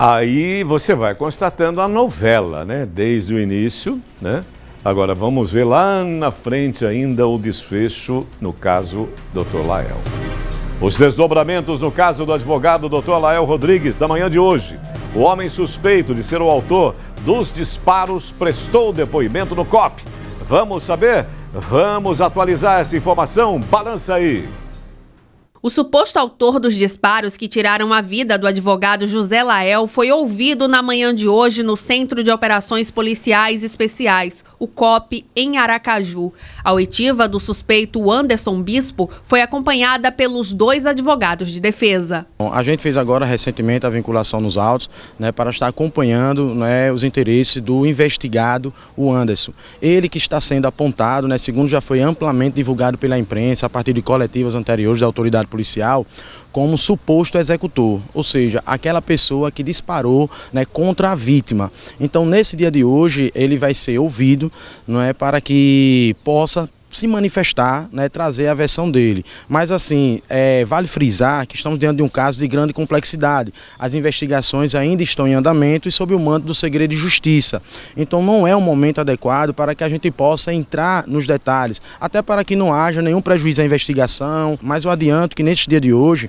Aí você vai constatando a novela, né? Desde o início, né? Agora vamos ver lá na frente ainda o desfecho no caso Dr. Lael. Os desdobramentos no caso do advogado Dr. Lael Rodrigues da manhã de hoje. O homem suspeito de ser o autor dos disparos prestou depoimento no COP. Vamos saber? Vamos atualizar essa informação? Balança aí! O suposto autor dos disparos que tiraram a vida do advogado José Lael foi ouvido na manhã de hoje no Centro de Operações Policiais Especiais, o COP, em Aracaju. A oitiva do suspeito Anderson Bispo foi acompanhada pelos 2 advogados de defesa. A gente fez agora recentemente a vinculação nos autos, para estar acompanhando, os interesses do investigado, o Anderson. Ele que está sendo apontado, segundo já foi amplamente divulgado pela imprensa a partir de coletivas anteriores da autoridade policial, como suposto executor, ou seja, aquela pessoa que disparou contra a vítima. Então, nesse dia de hoje, ele vai ser ouvido, para que possa se manifestar, trazer a versão dele. Mas assim, vale frisar que estamos diante de um caso de grande complexidade. As investigações ainda estão em andamento e sob o manto do segredo de justiça. Então não é um momento adequado para que a gente possa entrar nos detalhes, até para que não haja nenhum prejuízo à investigação. Mas eu adianto que neste dia de hoje,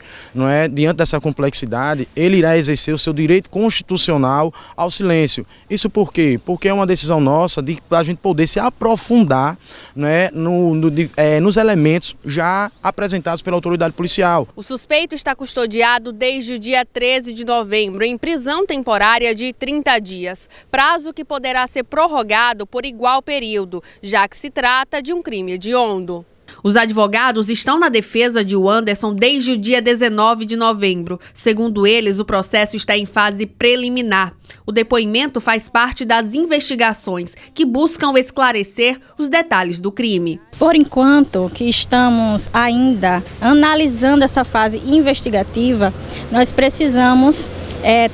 diante dessa complexidade, ele irá exercer o seu direito constitucional ao silêncio. Isso por quê? Porque é uma decisão nossa de a gente poder se aprofundar, nos elementos já apresentados pela autoridade policial. O suspeito está custodiado desde o dia 13 de novembro em prisão temporária de 30 dias, prazo que poderá ser prorrogado por igual período, já que se trata de um crime hediondo. Os advogados estão na defesa de Anderson desde o dia 19 de novembro. Segundo eles, o processo está em fase preliminar. O depoimento faz parte das investigações que buscam esclarecer os detalhes do crime. Por enquanto que estamos ainda analisando essa fase investigativa, nós precisamos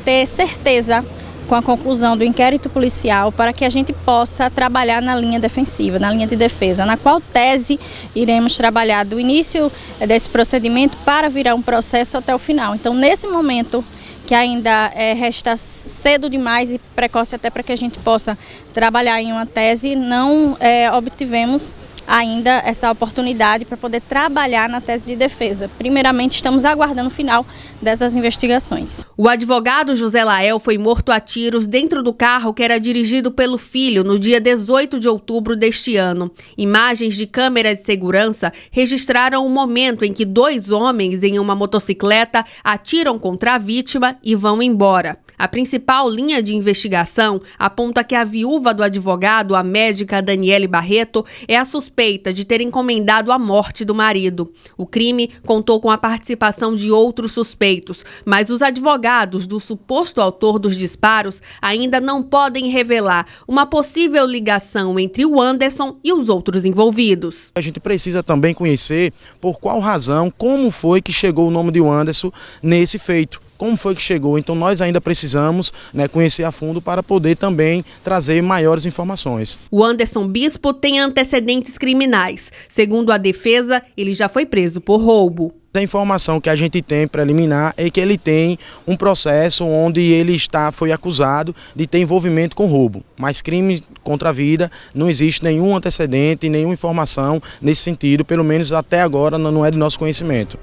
ter certeza com a conclusão do inquérito policial para que a gente possa trabalhar na linha defensiva, na linha de defesa, na qual tese iremos trabalhar do início desse procedimento para virar um processo até o final. Então, nesse momento, que ainda resta cedo demais e precoce até para que a gente possa trabalhar em uma tese, não obtivemos ainda essa oportunidade para poder trabalhar na tese de defesa. Primeiramente, estamos aguardando o final dessas investigações. O advogado José Lael foi morto a tiros dentro do carro que era dirigido pelo filho no dia 18 de outubro deste ano. Imagens de câmeras de segurança registraram o momento em que 2 homens em uma motocicleta atiram contra a vítima e vão embora. A principal linha de investigação aponta que a viúva do advogado, a médica Daniele Barreto, é a suspeita de ter encomendado a morte do marido. O crime contou com a participação de outros suspeitos, mas os advogados do suposto autor dos disparos ainda não podem revelar uma possível ligação entre o Anderson e os outros envolvidos. A gente precisa também conhecer por qual razão, como foi que chegou o nome de Anderson nesse feito. Como foi que chegou? Então nós ainda precisamos conhecer a fundo para poder também trazer maiores informações. O Anderson Bispo tem antecedentes criminais. Segundo a defesa, ele já foi preso por roubo. A informação que a gente tem preliminar é que ele tem um processo onde ele foi acusado de ter envolvimento com roubo. Mas crime contra a vida, não existe nenhum antecedente, nenhuma informação nesse sentido, pelo menos até agora não é de nosso conhecimento.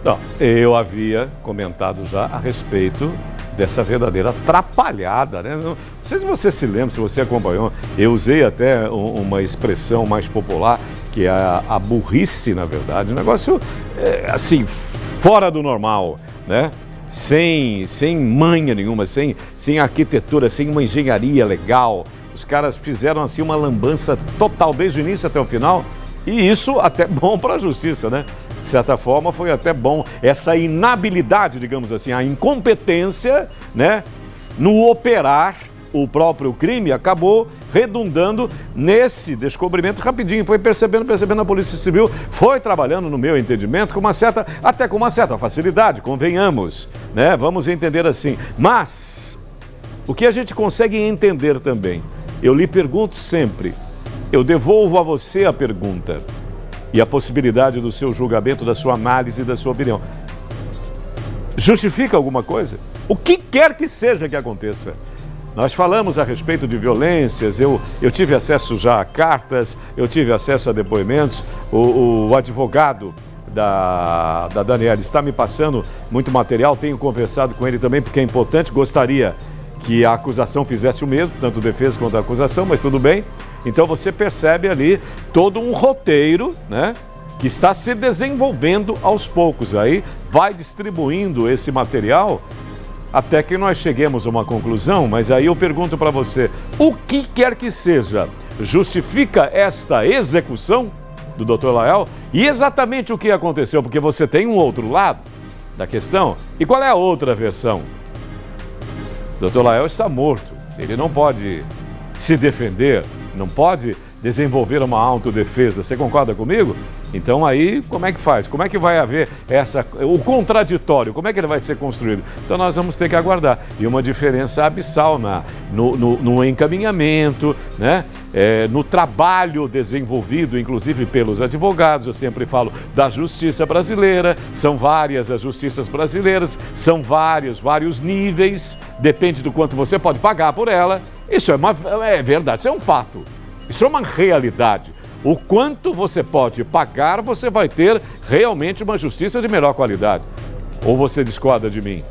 Não, eu havia comentado já a respeito dessa verdadeira atrapalhada, né? Não sei se você se lembra, se você acompanhou, eu usei até uma expressão mais popular, que é a burrice, na verdade, um negócio assim, fora do normal, né? Sem manha nenhuma, sem arquitetura, sem uma engenharia legal. Os caras fizeram assim uma lambança total, desde o início até o final, e isso até bom para a justiça, né? De certa forma foi até bom essa inabilidade, digamos assim, a incompetência, né, no operar o próprio crime, acabou redundando nesse descobrimento rapidinho. Foi percebendo a Polícia Civil, foi trabalhando, no meu entendimento, até com uma certa facilidade, convenhamos, né? Vamos entender assim. Mas o que a gente consegue entender também, eu lhe pergunto sempre, eu devolvo a você a pergunta e a possibilidade do seu julgamento, da sua análise, da sua opinião. justifica alguma coisa? O que quer que seja que aconteça. Nós falamos a respeito de violências, eu tive acesso já a cartas, eu tive acesso a depoimentos, o advogado da Daniela está me passando muito material, tenho conversado com ele também porque é importante, gostaria que a acusação fizesse o mesmo, tanto defesa quanto a acusação, mas tudo bem. Então você percebe ali todo um roteiro, né, que está se desenvolvendo aos poucos, aí vai distribuindo esse material até que nós cheguemos a uma conclusão, mas aí eu pergunto para você, o que quer que seja, justifica esta execução do Dr. Lael? E exatamente o que aconteceu, porque você tem um outro lado da questão. E qual é a outra versão? O Dr. Lael está morto, ele não pode se defender, não pode desenvolver uma autodefesa. Você concorda comigo? Então aí, como é que faz? Como é que vai haver o contraditório? Como é que ele vai ser construído? Então nós vamos ter que aguardar. E uma diferença abissal no encaminhamento, né? No trabalho desenvolvido, inclusive pelos advogados. Eu sempre falo da justiça brasileira, são várias as justiças brasileiras, são vários níveis, depende do quanto você pode pagar por ela. Isso é verdade, isso é um fato. Isso é uma realidade. O quanto você pode pagar, você vai ter realmente uma justiça de melhor qualidade. Ou você discorda de mim?